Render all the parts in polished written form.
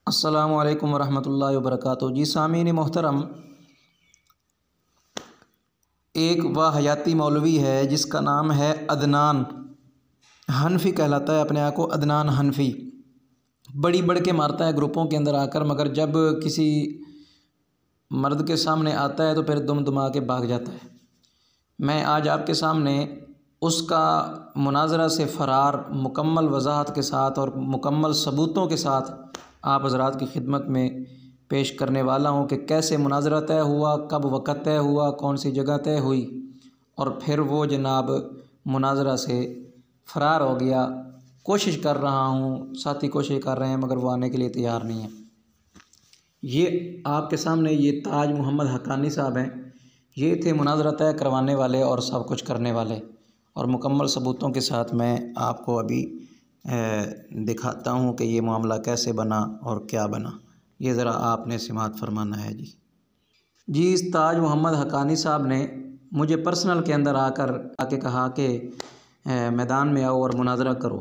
अस्सलामु अलैकुम वरहमतुल्लाहि वबरकातुहू। जी सामीन मोहतरम, एक वाहयाती मौलवी है जिसका नाम है अदनान हनफ़ी, कहलाता है अपने आप को अदनान हनफ़ी। बड़ी बढ़ के मारता है ग्रुपों के अंदर आकर, मगर जब किसी मर्द के सामने आता है तो फिर दुम दुमा के भाग जाता है। मैं आज आपके सामने उसका मुनाजरा से फ़रार मुकम्मल वजाहत के साथ और मुकम्मल सबूतों के साथ आप हज़रात की खिदमत में पेश करने वाला हूँ कि कैसे मुनाजरा तय हुआ, कब वक़्त तय हुआ, कौन सी जगह तय हुई और फिर वो जनाब मुनाजरा से फ़रार हो गया। कोशिश कर रहा हूँ, साथी कोशिश कर रहे हैं मगर वो आने के लिए तैयार नहीं है। ये आपके सामने ये ताज मोहम्मद हक्कानी साहब हैं। ये थे मुनाजरा तय करवाने वाले और सब कुछ करने वाले, और मुकम्मल सबूतों के साथ मैं आपको अभी दिखाता हूँ कि ये मामला कैसे बना और क्या बना। ये ज़रा आपने सिमात फरमाना है। जी इस ताज मोहम्मद हक्कानी साहब ने मुझे पर्सनल के अंदर आके कहा कि मैदान में आओ और मुनाजरा करो।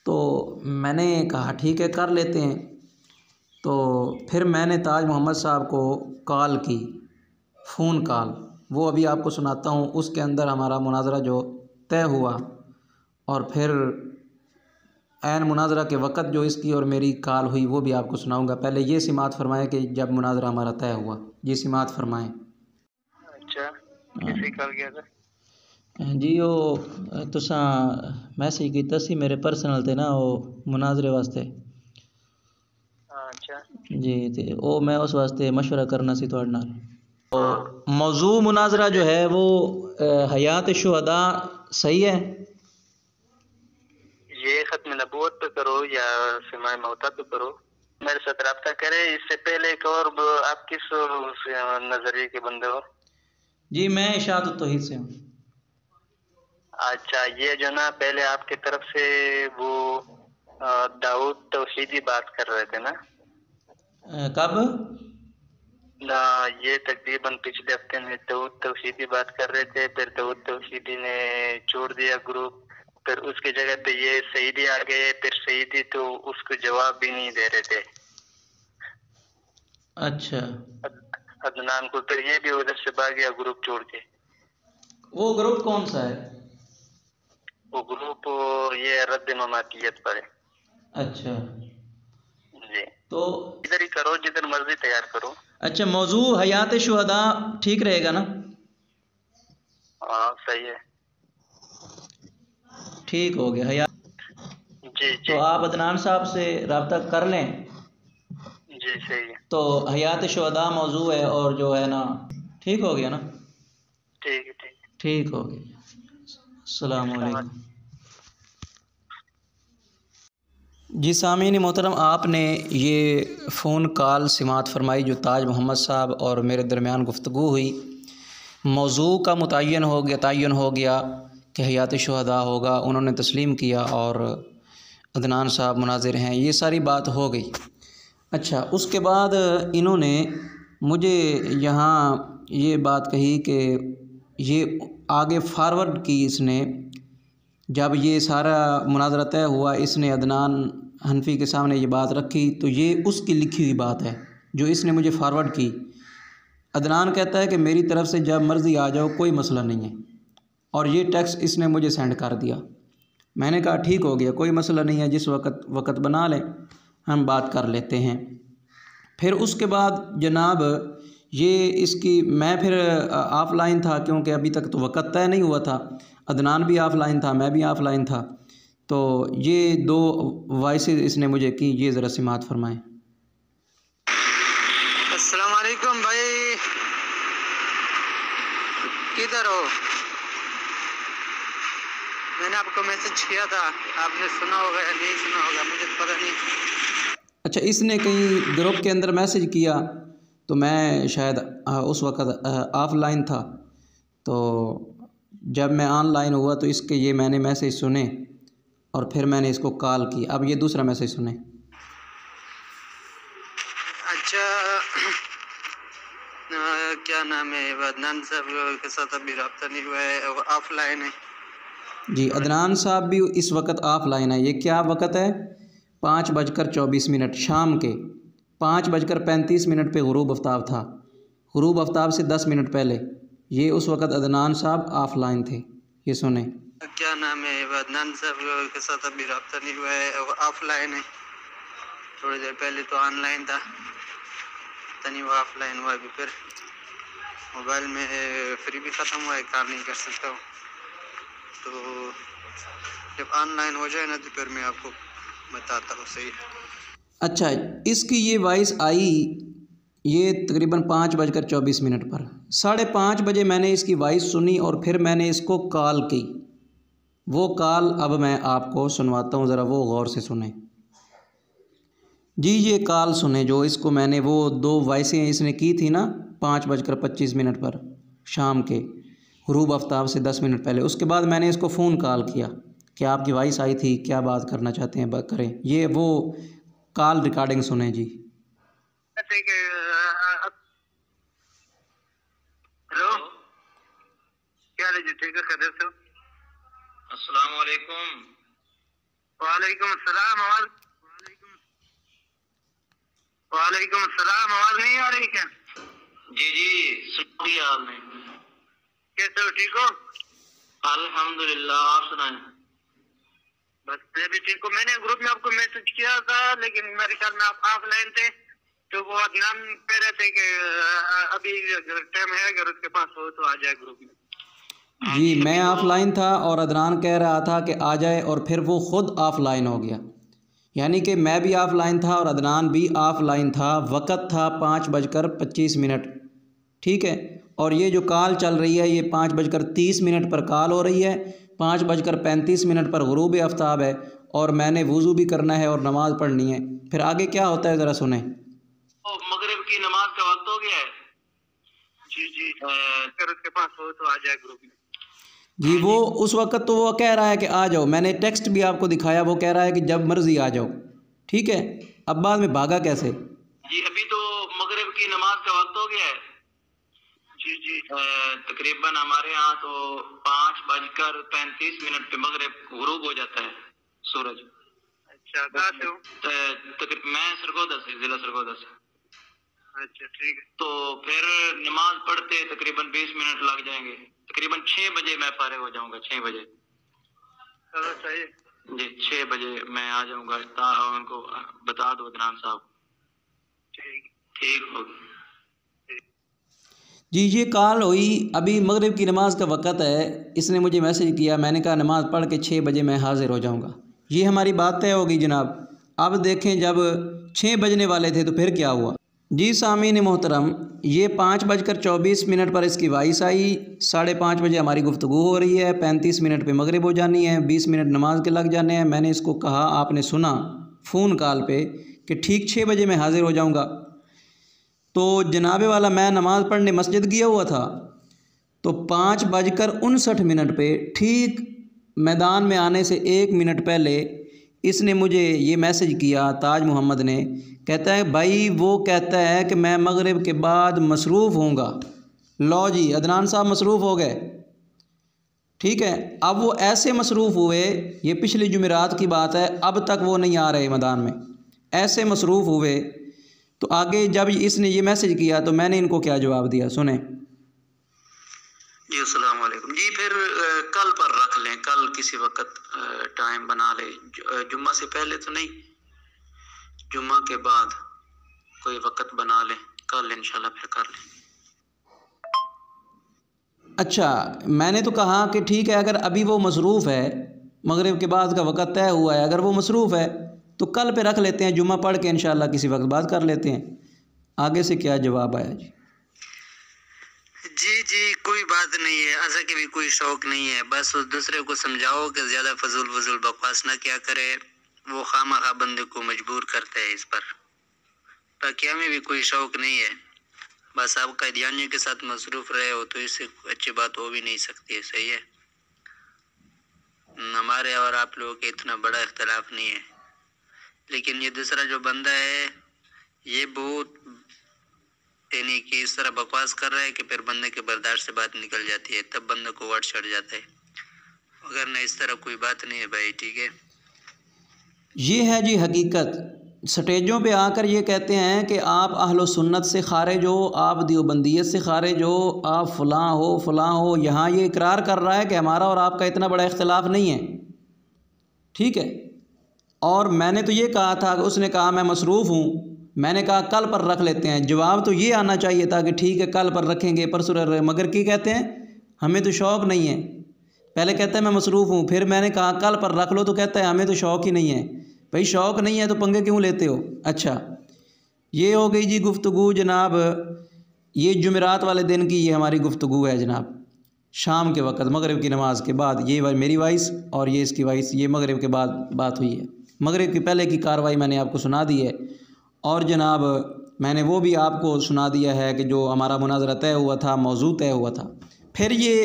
तो मैंने कहा ठीक है, कर लेते हैं। तो फिर मैंने ताज मोहम्मद साहब को कॉल की, फ़ोन कॉल, वो अभी आपको सुनाता हूँ। उसके अंदर हमारा मुनाजरा जो तय हुआ और फिर ऐन मुनाजरा के वक़्त जो इसकी और मेरी कॉल हुई वो भी आपको सुनाऊंगा। पहले ये सिमात फरमाएं कि जब मुनाजरा हमारा तय हुआ। जी सिमात फरमाएं। अच्छा, कैसे कॉल किया था? जी वो तुसा मैसेज कीता सी मेरे पर्सनल ते ना, वो मुनाजरे वास्ते। अच्छा जी ते वो मैं उस वास्ते मशवरा करना सी तुहाडे नाल। तो मौजू मुनाजरा जो है वो हयात शुहदा सही है। ये खत्म नबूवत पे करो या सिमाए मौता पे करो, मेरे साथ रब्ता करे। इससे पहले एक और आप किस नजरिए के बंदे हो? जी मैं इशाअत तौहीद से हूँ। अच्छा, ये जो ना पहले आपके तरफ से वो दाऊद तौहीदी बात कर रहे थे ना? कब? ना, ये तकरीबन पिछले हफ्ते में दाऊद तौहीदी बात कर रहे थे, फिर दाऊद तौहीदी ने छोड़ दिया ग्रुप, फिर उसकी जगह पे ये सईदी आ गए, फिर सईदी तो उसको जवाब भी नहीं दे रहे थे। अच्छा, अदनान को, फिर ये भी उधर से भाग गया ग्रुप छोड़ के। वो ग्रुप कौन सा है? वो ग्रुप ये रद्द ममातियत पर है। अच्छा जी, तो इधर ही करो, जिधर मर्जी तैयार करो। अच्छा, मौजू हयात शुहदा ठीक रहेगा ना? हाँ सही है। ठीक हो गया हयात। जी तो जी आप अदनान साहब से रब्ता कर लें। जी सही है। तो हयात शुहदा मौजू है और जो है ना, ठीक हो गया ना? ठीक है ठीक है। ठीक हो गया। अस्सलाम वालेकुम। जी सामीन मोहतरम, आपने ये फ़ोन कॉल सिमात फरमाई जो ताज मोहम्मद साहब और मेरे दरमियान गुफ्तगू हुई। मौजू का तयन हो गया कि हयात शुहदा होगा, उन्होंने तस्लीम किया और अदनान साहब मुनाजिर हैं, ये सारी बात हो गई। अच्छा, उसके बाद इन्होंने मुझे यहाँ ये बात कही कि ये आगे फारवर्ड की इसने, जब ये सारा मुनाज़रा तय हुआ इसने अदनान हनफ़ी के सामने ये बात रखी, तो ये उसकी लिखी हुई बात है जो इसने मुझे फारवर्ड की। अदनान कहता है कि मेरी तरफ़ से जब मर्ज़ी आ जाओ, कोई मसला नहीं है, और ये टेक्स्ट इसने मुझे सेंड कर दिया। मैंने कहा ठीक हो गया, कोई मसला नहीं है, जिस वक़्त बना लें, हम बात कर लेते हैं। फिर उसके बाद जनाब ये इसकी, मैं फिर ऑफ़लाइन था क्योंकि अभी तक तो वक़्त तय नहीं हुआ था। अदनान भी ऑफ़लाइन था, मैं भी ऑफ़लाइन था। तो ये दो वॉइसेस इसने मुझे की, ये ज़रा सिमात फरमाएं। अस्सलाम वालेकुम भाई, किधर हो? मैंने आपको मैसेज किया था, आपने सुना होगा या नहीं सुना होगा, मुझे पता नहीं। अच्छा, इसने कहीं ग्रुप के अंदर मैसेज किया तो मैं शायद उस वक़्त ऑफ़लाइन था। तो जब मैं ऑनलाइन हुआ तो इसके ये मैंने मैसेज सुने और फिर मैंने इसको कॉल की। अब ये दूसरा मैसेज सुने। अच्छा क्या नाम है, अदनान साहब के साथ अभी रब्ता नहीं हुआ है, वो ऑफलाइन है। जी, अदनान साहब भी इस वक्त ऑफ़लाइन है। ये क्या वक़्त है? 5:24 शाम के 5:35 पे गुरूब आफ्ताब था। गुरूब आफ्ताब से 10 मिनट पहले ये उस वक़्त अदनान साहब ऑफलाइन थे। ये सुने। क्या नाम है, अदनान साहब के साथ अभी रब्ता नहीं हुआ है, ऑफलाइन है। थोड़ी देर पहले तो ऑनलाइन था, तनी वो ऑफलाइन हुआ। अभी फिर मोबाइल में फ्री भी ख़त्म हुआ है, कॉल नहीं कर सकता हूँ। तो जब ऑनलाइन हो जाए ना तो फिर मैं आपको बताता हूँ। सही। अच्छा, इसकी ये वॉइस आई ये तकरीबन 5:24 पर। 5:30 बजे मैंने इसकी वॉइस सुनी और फिर मैंने इसको कॉल की। वो कॉल अब मैं आपको सुनवाता हूँ, ज़रा वो गौर से सुने जी। ये कॉल सुने जो इसको मैंने वो 2 वॉइसें इसने की थी ना 5:25 पर शाम के गुरूब आफ्ताब से 10 मिनट पहले। उसके बाद मैंने इसको फ़ोन कॉल किया कि आपकी वॉइस आई थी, क्या बात करना चाहते हैं करें। ये वो कॉल रिकॉर्डिंग सुने जी। हेलो, क्या हाल है जी? ठीक है, खैरियत से? अस्सलाम वालेकुम। वालेकुम अस्सलाम। वालेकुम अस्सलाम। आवाज नहीं आ रही क्या? जी जी, सुनिए। हाल में कैसे हो? ठीक हो? अल्हम्दुलिल्लाह, आप सुनाएं। बस मैं भी ठीक हूँ। मैंने ग्रुप में आपको मैसेज किया था, लेकिन मेरे ख्याल में आप ऑफलाइन थे। तो वो अदनान कह रहे थे कि अभी टाइम है, अगर उसके पास हो तो आ जाए ग्रुप में। जी, मैं ऑफलाइन था और अदनान कह रहा था कि आ जाए, और फिर वो ख़ुद ऑफलाइन हो गया। यानी कि मैं भी ऑफलाइन था और अदनान भी ऑफलाइन था। वक़्त था 5:25। ठीक है। और ये जो कॉल चल रही है ये 5:30 पर कॉल हो रही है, 5:35 पर गुरूब आफ्ताब है, और मैंने वज़ू भी करना है और नमाज़ पढ़नी है। फिर आगे क्या होता है ज़रा सुने। मगरिब की नमाज का वक्त हो गया है। जी जी, अगर उसके पास हो तो आ जाए ग्रुप में। जी, वो उस वक़्त तो वो कह रहा है कि आ जाओ। मैंने टेक्स्ट भी आपको दिखाया, वो कह रहा है कि जब मर्ज़ी आ जाओ। ठीक है। अब बाद में भागा कैसे? जी, अभी तो मगरिब की नमाज का वक्त हो गया है। जी जी, तकरीबन हमारे यहाँ तो 5:35 पे मगरिब गुरूब हो जाता है सूरज। अच्छा, कहाँ से हो? मैं सरगोदा से, जिला सरगोदा से। अच्छा, ठीक है। तो फिर नमाज पढ़ते तकरीबन 20 मिनट लग जाएंगे। तकरीबन 6 बजे मैं फारिग हो जाऊंगा। 6 बजे। चलो सही जी, 6 बजे मैं आ जाऊंगा। उनको बता दो अदनान साहब। ठीक ठीक होगा। जी, ये कॉल हुई अभी मगरिब की नमाज का वक़्त है। इसने मुझे मैसेज किया, मैंने कहा नमाज़ पढ़ के 6 बजे मैं हाज़िर हो जाऊंगा। ये हमारी बात तय होगी जनाब। अब देखें, जब 6 बजने वाले थे तो फिर क्या हुआ जी। सामीन मोहतरम, ये 5:24 पर इसकी वॉइस आई। 5:30 बजे हमारी गुफ्तगू हो रही है, 35 मिनट पे मगरिब हो जानी है, 20 मिनट नमाज के लग जाने हैं। मैंने इसको कहा, आपने सुना फ़ोन कॉल पे कि ठीक 6 बजे मैं हाज़िर हो जाऊँगा। तो जनाबे वाला मैं नमाज़ पढ़ने मस्जिद गया हुआ था, तो 5:59 पे ठीक मैदान में आने से 1 मिनट पहले इसने मुझे ये मैसेज किया, ताज मोहम्मद ने। कहता है भाई, वो कहता है कि मैं मगरिब के बाद मसरूफ़ होऊंगा। लो जी, अदनान साहब मसरूफ़ हो गए। ठीक है। अब वो ऐसे मसरूफ़ हुए, ये पिछली जुमेरात की बात है, अब तक वो नहीं आ रहे मैदान में। ऐसे मसरूफ़ हुए तो आगे जब इसने ये मैसेज किया तो मैंने इनको क्या जवाब दिया, सुने जी। अस्सलाम वालेकुम जी। फिर कल पर रख लें, कल किसी वक्त टाइम बना ले। जुम्मा से पहले तो नहीं, जुम्मा के बाद कोई वक्त बना लें, कल इंशाल्लाह फिर कर लें। अच्छा, मैंने तो कहा कि ठीक है, अगर अभी वो मसरूफ़ है, मगरिब के बाद का वक़्त तय हुआ है, अगर वो मसरूफ़ है तो कल पे रख लेते हैं, जुम्मा पढ़ के इंशाल्लाह किसी वक्त बात कर लेते हैं। आगे से क्या जवाब आया जी? जी जी, कोई बात नहीं है, ऐसा कि भी कोई शौक नहीं है। बस उस दूसरे को समझाओ कि ज़्यादा फजूल बकवास ना क्या करे। वो खामखा बंदे को मजबूर करता है इस पर। बाकी हमें भी कोई शौक नहीं है। बस आप कैदियानियों के साथ मसरूफ़ रहे हो तो इससे अच्छी बात हो भी नहीं सकती है। सही है। हमारे और आप लोगों के इतना बड़ा इख्तलाफ नहीं है। लेकिन ये दूसरा जो बंदा है, ये बहुत यानी कि इस तरह बकवास कर रहा है कि फिर बंदे के बर्दाश्त से बात निकल जाती है, तब बंदे को वर्ड चढ़ जाता है। अगर ना इस तरह कोई बात नहीं है भाई। ठीक है ये है जी हकीकत। स्टेजों पे आकर ये कहते हैं कि आप अहलो सुन्नत से खारिज हो, आप देवबंदियत से खारिज हो, आप फ़लाँ हो। यहाँ ये इकरार कर रहा है कि हमारा और आपका इतना बड़ा इख्तिलाफ़ नहीं है, ठीक है। और मैंने तो ये कहा था, उसने कहा मैं मसरूफ़ हूँ, मैंने कहा कल पर रख लेते हैं। जवाब तो ये आना चाहिए था कि ठीक है कल पर रखेंगे, परसों मगर क्या कहते हैं हमें तो शौक़ नहीं है। पहले कहता है मैं मसरूफ़ हूँ, फिर मैंने कहा कल पर रख लो तो कहता है हमें तो शौक़ ही नहीं है। भाई शौक़ नहीं है तो पंगे क्यों लेते हो। अच्छा, ये हो गई जी गुफ्तगू जनाब। ये जुमेरात वाले दिन की ये हमारी गुफ्तगू है जनाब, शाम के वक़्त मगरिब की नमाज़ के बाद। ये मेरी वॉइस और ये इसकी वॉइस, ये मगरिब के बाद बात हुई है। मगरिब की पहले की कार्रवाई मैंने आपको सुना दी है, और जनाब मैंने वो भी आपको सुना दिया है कि जो हमारा मुनाज़रा तय हुआ था, मौजू तय हुआ था। फिर ये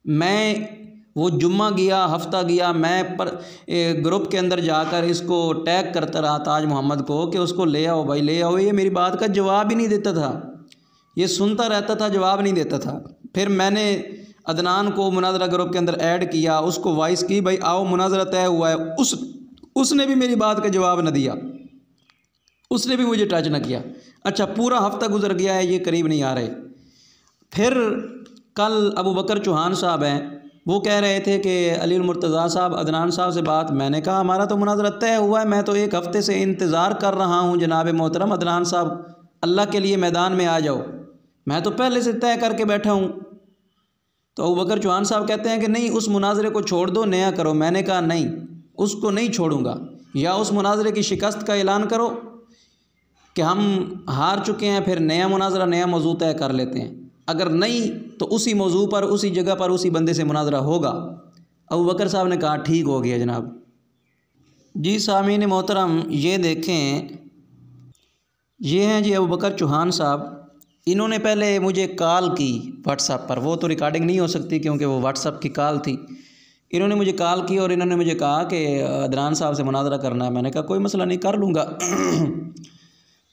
मैं वो जुम्मा गया, हफ्ता गया, मैं पर ग्रुप के अंदर जाकर इसको टैग करता रहा ताज मोहम्मद को कि उसको ले आओ भाई ले आओ। ये मेरी बात का जवाब ही नहीं देता था, ये सुनता रहता था, जवाब नहीं देता था। फिर मैंने अदनान को मुनाज़रा ग्रुप के अंदर ऐड किया, उसको वॉइस की भाई आओ मुनाज़रा तय हुआ है। उसने भी मेरी बात का जवाब न दिया, उसने भी मुझे टच न किया। अच्छा, पूरा हफ्ता गुजर गया है, ये करीब नहीं आ रहे। फिर कल अबू बकर चौहान साहब हैं, वो कह रहे थे कि अली मुर्तज़ा साहब अदनान साहब से बात। मैंने कहा हमारा तो मुनाज़रा तय हुआ है, मैं तो एक हफ़्ते से इंतज़ार कर रहा हूँ जनाब मोहतरम अदनान साहब, अल्लाह के लिए मैदान में आ जाओ, मैं तो पहले से तय करके बैठा हूँ। तो अबू बकर चौहान साहब कहते हैं कि नहीं उस मुनाज़रे को छोड़ दो, नया करो। मैंने कहा नहीं, उसको नहीं छोड़ूंगा, या उस मुनाज़रे की शिकस्त का ऐलान करो कि हम हार चुके हैं, फिर नया मुनाज़रा नया मौजू तय कर लेते हैं। अगर नहीं तो उसी मौजू पर, उसी जगह पर, उसी बंदे से मुनाज़रा होगा। अबू बकर साहब ने कहा ठीक हो गया जनाब। जी सामीन मोहतरम, ये देखें, ये हैं जी अबू बकर चौहान साहब। इन्होंने पहले मुझे कॉल की व्हाट्सएप पर, वो तो रिकॉर्डिंग नहीं हो सकती क्योंकि वो व्हाट्सएप की कॉल थी। इन्होंने मुझे कॉल की और इन्होंने मुझे कहा कि अदनान साहब से मुनाज़रा करना है। मैंने कहा कोई मसला नहीं, कर लूँगा।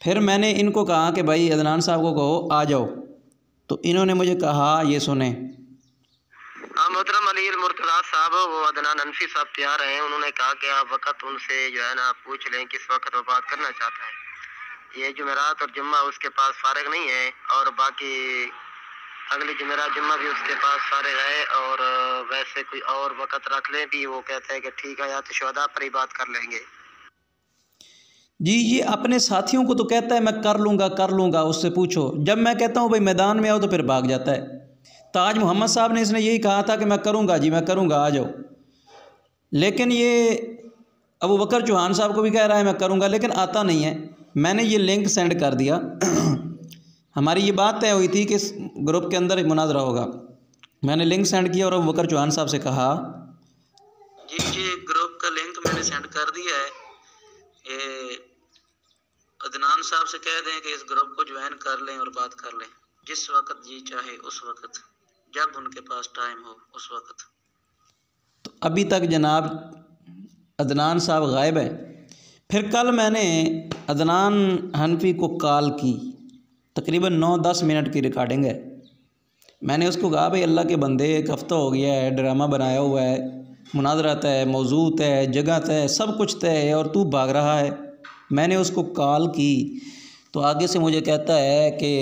फिर मैंने इनको कहा कि भाई अदनान साहब को कहो आ जाओ, तो इन्होंने मुझे कहा ये सुने। हाँ मोहतरम अली मुर्तज़ा साहब, वो अदनान हनफी साहब तैयार हैं। उन्होंने कहा कि आप वक़्त उनसे जो है ना पूछ लें किस वक्त वो बात करना चाहता है। ये जुमेरात और जुम्मा उसके पास फारिग नहीं है, और बाकी अगली जुमेरात जुम्मा भी उसके पास फारिग है, और वैसे कोई और वक़्त रख लें भी वो कहता है कि ठीक है, या तो शुहदा पर ही बात कर लेंगे। जी ये अपने साथियों को तो कहता है मैं कर लूँगा, उससे पूछो। जब मैं कहता हूँ भाई मैदान में आओ तो फिर भाग जाता है। ताज मोहम्मद साहब ने इसने यही कहा था कि मैं करूँगा जी, मैं करूँगा, आ जाओ। लेकिन ये अबू बकर चौहान साहब को भी कह रहा है मैं करूँगा, लेकिन आता नहीं है। मैंने ये लिंक सेंड कर दिया। हमारी ये बात तय हुई थी कि इस ग्रुप के अंदर मुनाज़रा होगा। मैंने लिंक सेंड किया और अबू बकर चौहान साहब से कहा जी ग्रुप का लिंक मैंने सेंड कर दिया है। ये अदनान साहब से कह दें कि इस ग्रुप को ज्वाइन कर लें और बात कर लें, जिस वक्त जी चाहे उस वक्त, जब उनके पास टाइम हो उस वक्त। तो अभी तक जनाब अदनान साहब गायब है। फिर कल मैंने अदनान हनफी को कॉल की, तकरीबन 9-10 मिनट की रिकॉर्डिंग है। मैंने उसको कहा भाई अल्लाह के बंदे, एक हफ़्ता हो गया है, ड्रामा बनाया हुआ है, मुनाज़रा तय, मौजू तय, जगह तय, सब कुछ तय है, और तू भाग रहा है। मैंने उसको कॉल की तो आगे से मुझे कहता है कि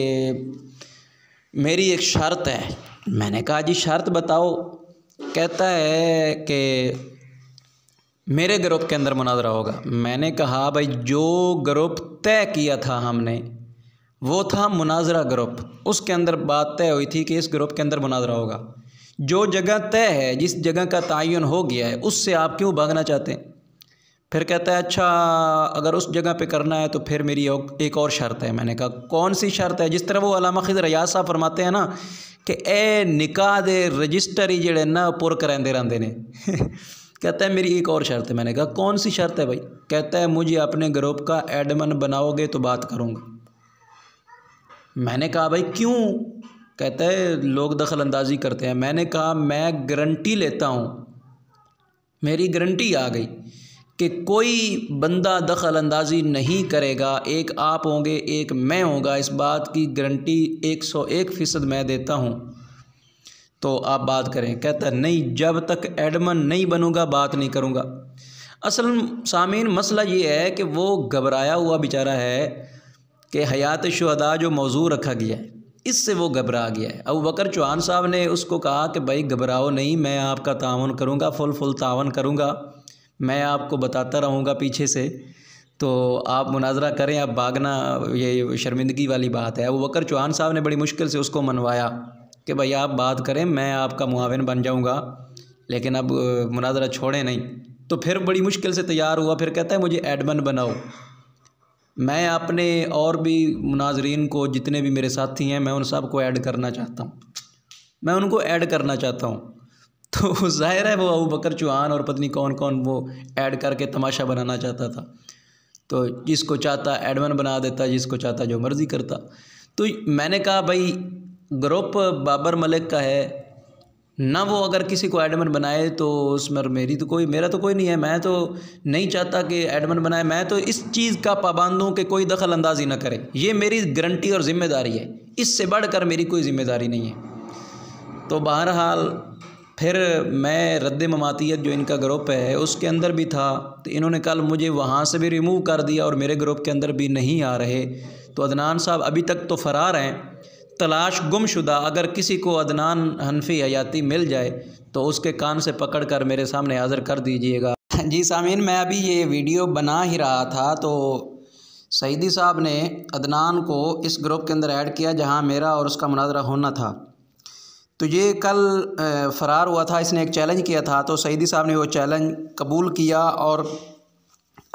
मेरी एक शर्त है। मैंने कहा जी शर्त बताओ। कहता है कि मेरे ग्रुप के अंदर मुनाज़रा होगा। मैंने कहा भाई जो ग्रुप तय किया था हमने वो था मुनाज़रा ग्रुप, उसके अंदर बात तय हुई थी कि इस ग्रुप के अंदर मुनाज़रा होगा। जो जगह तय है, जिस जगह का तयन हो गया है, उससे आप क्यों भागना चाहते हैं। फिर कहता है अच्छा अगर उस जगह पे करना है तो फिर मेरी एक और शर्त है। मैंने कहा कौन सी शर्त है। जिस तरह वो अल्लामा खिज़र रियाज़ साहब फरमाते हैं ना कि ए निकाह दे रजिस्टर ही जड़े ना पुर करांदे रहंदे ने। कहता है मेरी एक और शर्त है। मैंने कहा कौन सी शर्त है भाई। कहता है मुझे अपने ग्रुप का एडमिन बनाओगे तो बात करूँगा। मैंने कहा भाई क्यों। कहता है लोग दखल अंदाज़ी करते हैं। मैंने कहा मैं गारंटी लेता हूँ, मेरी गारंटी आ गई कि कोई बंदा दखल अंदाज़ी नहीं करेगा। एक आप होंगे, एक मैं होगा, इस बात की गारंटी 101% मैं देता हूँ। तो आप बात करें। कहता नहीं जब तक एडमिन नहीं बनूंगा बात नहीं करूँगा। असल सामीन मसला ये है कि वो घबराया हुआ बेचारा है कि हयात शुहदा जो मौजू रखा गया है इससे वो घबरा गया है। अबू बकर चौहान साहब ने उसको कहा कि भाई घबराओ नहीं, मैं आपका तावन करूँगा, फुल तावन करूँगा, मैं आपको बताता रहूँगा पीछे से, तो आप मुनाजरा करें, आप भागना, ये शर्मिंदगी वाली बात है। अबू बकर चौहान साहब ने बड़ी मुश्किल से उसको मनवाया कि भाई आप बात करें, मैं आपका मुआविन बन जाऊँगा, लेकिन अब मुनाजरा छोड़ें नहीं। तो फिर बड़ी मुश्किल से तैयार हुआ, फिर कहता है मुझे एडमन बनाओ, मैं अपने और भी मुनाजरीन को, जितने भी मेरे साथी हैं, मैं उन सब को ऐड करना चाहता हूँ, मैं उनको ऐड करना चाहता हूँ। तो ज़ाहिर है वो अबू बकर चौहान और पत्नी कौन कौन वो ऐड करके तमाशा बनाना चाहता था। तो जिसको चाहता एडमन बना देता, जिसको चाहता जो मर्ज़ी करता। तो मैंने कहा भाई ग्रुप बाबर मलिक का है ना, वो अगर किसी को एडमन बनाए तो उसमें मेरा तो कोई नहीं है, मैं तो नहीं चाहता कि एडमन बनाए, मैं तो इस चीज़ का पाबंद हूँ कि कोई दखल अंदाज़ी ना करे, ये मेरी गारंटी और ज़िम्मेदारी है, इससे बढ़कर मेरी कोई ज़िम्मेदारी नहीं है। तो बहरहाल फिर मैं रद्द ममातियत जो इनका ग्रुप है उसके अंदर भी था, तो इन्होंने कल मुझे वहाँ से भी रिमूव कर दिया और मेरे ग्रुप के अंदर भी नहीं आ रहे। तो अदनान साहब अभी तक तो फ़रार हैं, तलाश गुमशुदा। अगर किसी को अदनान हनफी हयाती मिल जाए तो उसके कान से पकड़ कर मेरे सामने हाज़िर कर दीजिएगा। जी सामीन, मैं अभी ये वीडियो बना ही रहा था तो सईदी साहब ने अदनान को इस ग्रुप के अंदर ऐड किया जहाँ मेरा और उसका मुनाजरा होना था। तो ये कल फ़रार हुआ था, इसने एक चैलेंज किया था, तो सईदी साहब ने वो चैलेंज कबूल किया और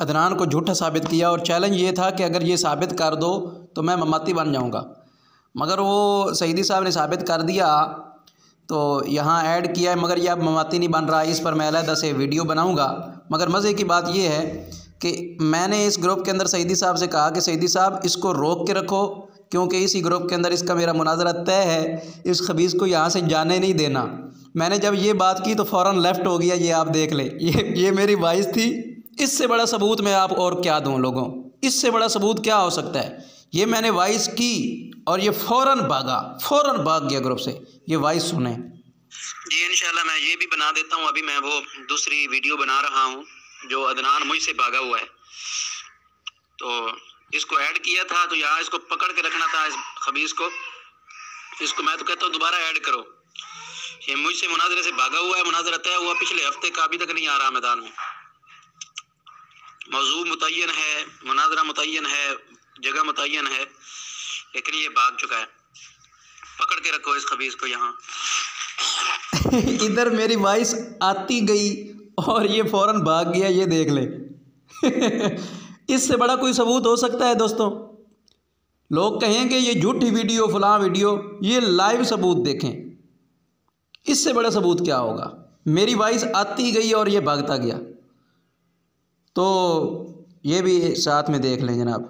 अदनान को झूठा साबित किया। और चैलेंज ये था कि अगर ये साबित कर दो तो मैं ममाती बन जाऊँगा, मगर वो सईदी साहब ने साबित कर दिया तो यहाँ ऐड किया है, मगर ये अब ममाती नहीं बन रहा। इस पर मैं अलहदा से वीडियो बनाऊँगा। मगर मज़े की बात यह है कि मैंने इस ग्रुप के अंदर सईदी साहब से कहा कि सईदी साहब इसको रोक के रखो, क्योंकि इसी ग्रुप के अंदर इसका मेरा मुनाजरा तय है, इस खबीज़ को यहाँ से जाने नहीं देना। मैंने जब ये बात की तो फ़ौरन लेफ़्ट हो गया, ये आप देख ले, ये मेरी वॉइस थी। इससे बड़ा सबूत मैं आप और क्या दूँ लोगों, इससे बड़ा सबूत क्या हो सकता है। ये मैंने वॉइस की और ये फ़ौरन भाग गया ग्रुप से। ये वॉइस सुने जी। इंशाल्लाह मैं ये भी बना देता हूँ। अभी मैं वो दूसरी वीडियो बना रहा हूँ जो अदनान मुझसे भागा हुआ है, तो इसको ऐड किया था, तो यहाँ इसको पकड़ के रखना था इस खबीज़ को। इसको मैं तो कहता हूँ दोबारा ऐड करो। ये मुझसे मुनाजरे से भागा हुआ है, मुनाजरा तय हुआ पिछले हफ्ते का, अभी तक नहीं आ रहा मैदान में। मौजू मुतय्यन है, मुनाजरा मुतय्यन है, जगह मुतय्यन है, लेकिन ये भाग चुका है। पकड़ के रखो इस खबीज़ को यहाँ। इधर मेरी वॉइस आती गई और ये फ़ौरन भाग गया, ये देख ले। इससे बड़ा कोई सबूत हो सकता है दोस्तों? लोग कहेंगे ये झूठी वीडियो, फलां वीडियो, ये लाइव सबूत देखें, इससे बड़ा सबूत क्या होगा। मेरी वॉइस आती गई और ये भागता गया। तो ये भी साथ में देख लें जनाब।